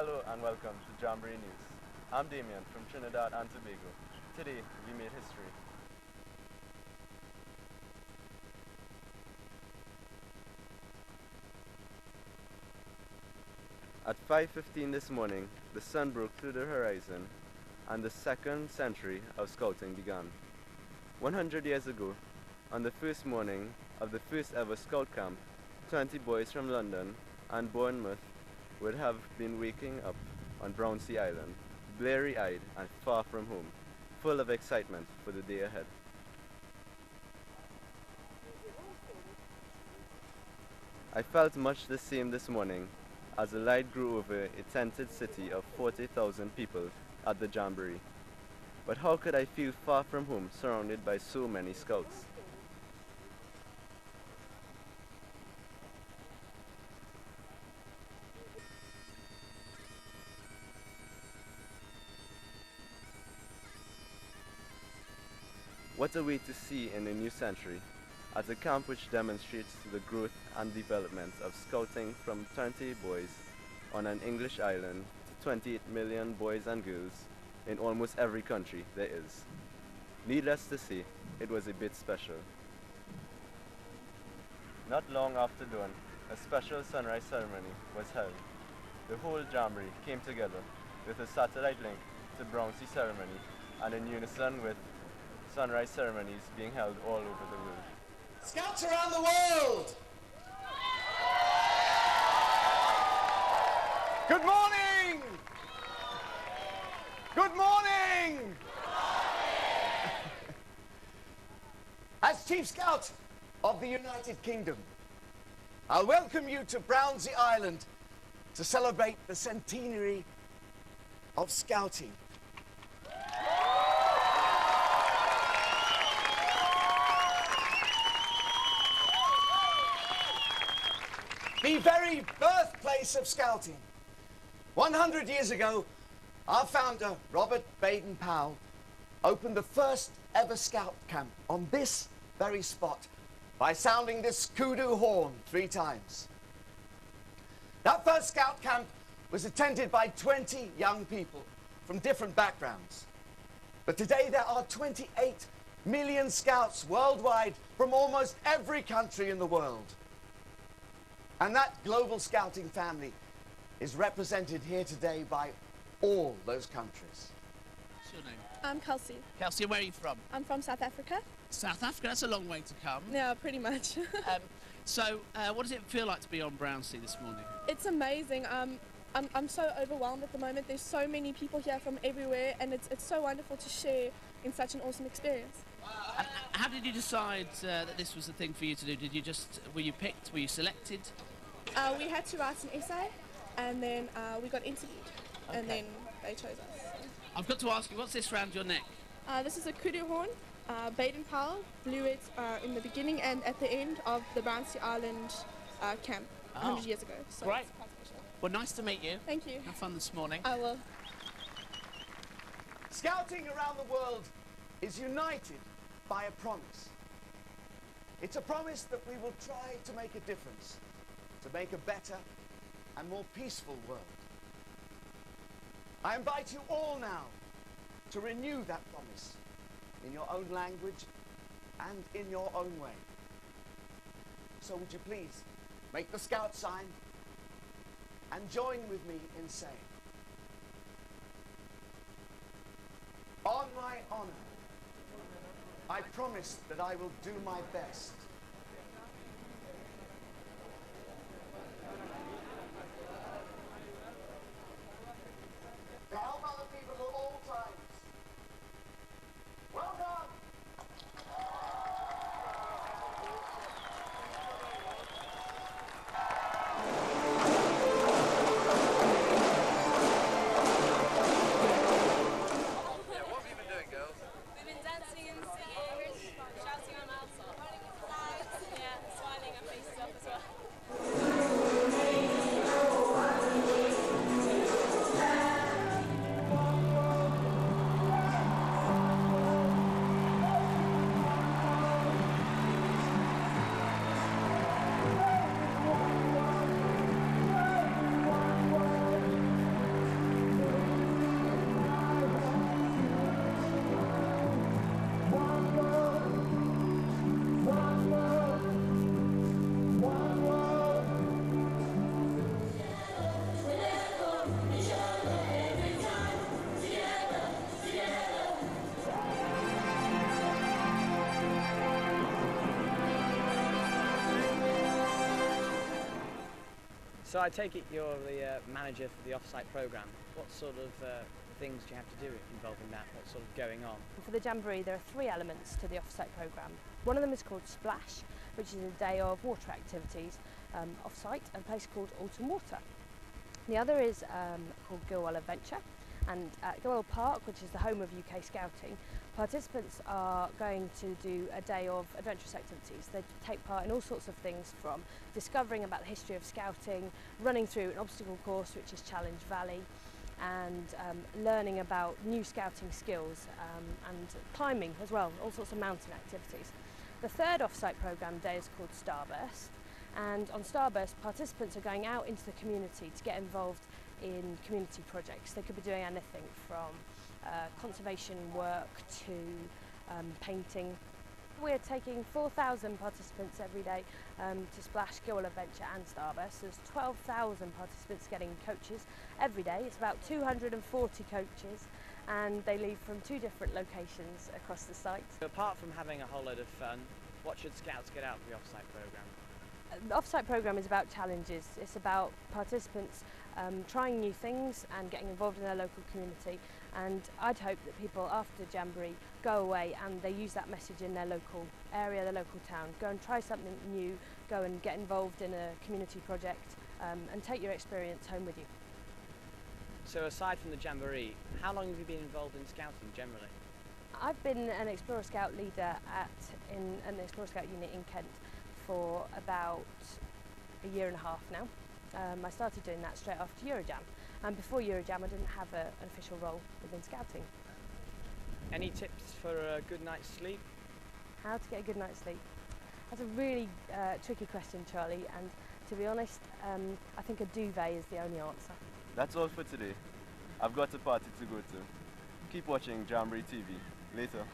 Hello and welcome to Jamboree News. I'm Damien from Trinidad and Tobago. Today we made history. At 5:15 this morning, the sun broke through the horizon and the second century of Scouting began. 100 years ago, on the first morning of the first ever Scout camp, 20 boys from London and Bournemouth would have been waking up on Brownsea Island, bleary-eyed and far from home, full of excitement for the day ahead. I felt much the same this morning as the light grew over a tented city of 40,000 people at the Jamboree. But how could I feel far from home surrounded by so many Scouts? What a way to see in a new century, at a camp which demonstrates the growth and development of Scouting from 20 boys on an English island to 28 million boys and girls in almost every country there is. Needless to say, it was a bit special. Not long after dawn, a special sunrise ceremony was held. The whole Jamboree came together with a satellite link to Brownsea ceremony and in unison with sunrise ceremonies being held all over the world. Scouts around the world! Good morning! Good morning! As Chief Scout of the United Kingdom, I'll welcome you to Brownsea Island to celebrate the centenary of Scouting. The very birthplace of Scouting. 100 years ago, our founder, Robert Baden-Powell, opened the first ever Scout camp on this very spot by sounding this kudu horn 3 times. That first Scout camp was attended by 20 young people from different backgrounds. But today there are 28 million Scouts worldwide from almost every country in the world. And that global Scouting family is represented here today by all those countries. What's your name? I'm Kelsey. Kelsey, where are you from? I'm from South Africa. South Africa, that's a long way to come. Yeah, pretty much. What does it feel like to be on Brownsea this morning? It's amazing. I'm so overwhelmed at the moment. There's so many people here from everywhere, and it's so wonderful to share in such an awesome experience. And how did you decide that this was the thing for you to do? Were you picked? Were you selected? We had to write an essay, and then we got interviewed, and then they chose us. I've got to ask you, what's this round your neck? This is a kudu horn. Baden-Powell blew it in the beginning and at the end of the Brownsea Island camp 100 years ago. So Great. it's quite special. Well, nice to meet you. Thank you. Have fun this morning. I will. Scouting around the world is united by a promise. It's a promise that we will try to make a difference, to make a better and more peaceful world. I invite you all now to renew that promise in your own language and in your own way. So would you please make the Scout sign and join with me in saying, on my honor, I promise that I will do my best to help other people at all times. Well done! What have you been doing, girls? We've been dancing and singing, shouting on outside. So I take it you're the manager for the off-site programme. What sort of things do you have to do involving that? What's sort of going on? For the Jamboree, there are 3 elements to the off-site programme. One of them is called Splash, which is a day of water activities off-site, and a place called Autumn Water. The other is called Gilwell Adventure, and at Gilwell Park, which is the home of UK Scouting, participants are going to do a day of adventurous activities. They take part in all sorts of things, from discovering about the history of Scouting, running through an obstacle course which is Challenge Valley, and learning about new Scouting skills and climbing as well, all sorts of mountain activities. The third off-site programme day is called Starburst, and on Starburst participants are going out into the community to get involved in community projects. They could be doing anything from conservation work to painting. We're taking 4,000 participants every day to Splash, Gilwell Adventure and Starburst. There's 12,000 participants getting coaches every day. It's about 240 coaches, and they leave from 2 different locations across the site. Apart from having a whole load of fun, what should Scouts get out of the off-site programme? The off-site programme is about challenges. It's about participants trying new things and getting involved in their local community, and I'd hope that people after Jamboree go away and they use that message in their local area, their local town. Go and try something new, go and get involved in a community project and take your experience home with you. So aside from the Jamboree, how long have you been involved in Scouting generally? I've been an Explorer Scout leader in an Explorer Scout unit in Kent for about a year and a half now. I started doing that straight after Eurojam, and before Eurojam I didn't have an official role within Scouting. Any tips for a good night's sleep? How to get a good night's sleep? That's a really tricky question, Charlie, and to be honest, I think a duvet is the only answer. That's all for today. I've got a party to go to. Keep watching Jamboree TV. Later.